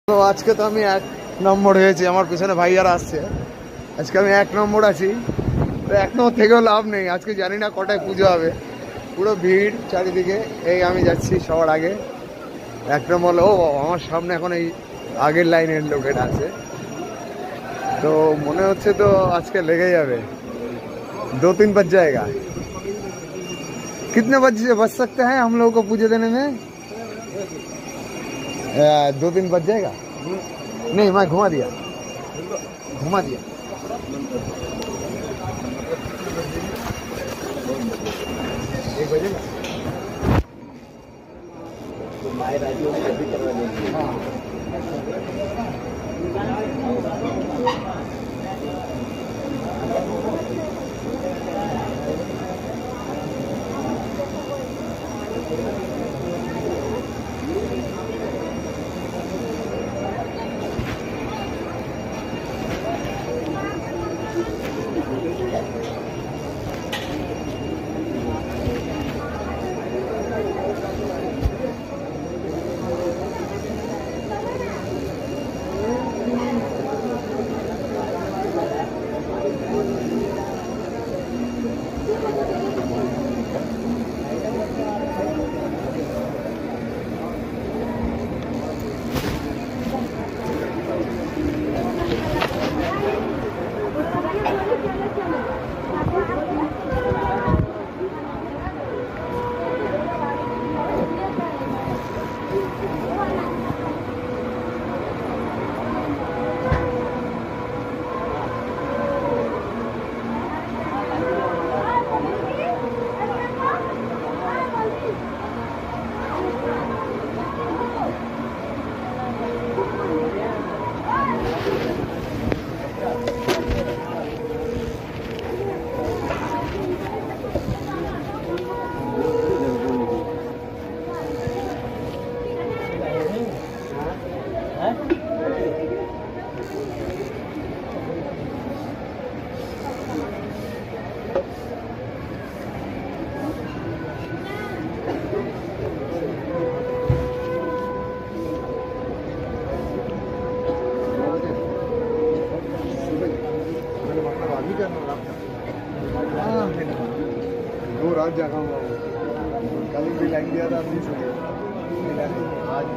তো আজকে তো আমি 1 নম্বর হয়েছি, আমার পিছনে ভাইয়ারা আসছে। আজকে আমি 1 নম্বর আছি। তো 1 নম্বর থেকেও লাভ নেই, আজকে জানি না কটায় পুজো হবে, পুরো ভিড় চারিদিকে। এই আমি যাচ্ছি সবার আগে 1 নম্বর। ও আমার সামনে এখন এই আগের লাইনের লোকেরা আছে, তো মনে হচ্ছে তো আজকে লেগে যাবে। 2-3 बज जाएगा। कितने बज सकते हैं हम लोगों को पूजा देने में? 2-3 बज जाएगा। नहीं, मैं घुमा दिया। एक बजेगा। हाँ। दो रात जागा हुआ, कल भी लाइन दिया था, आज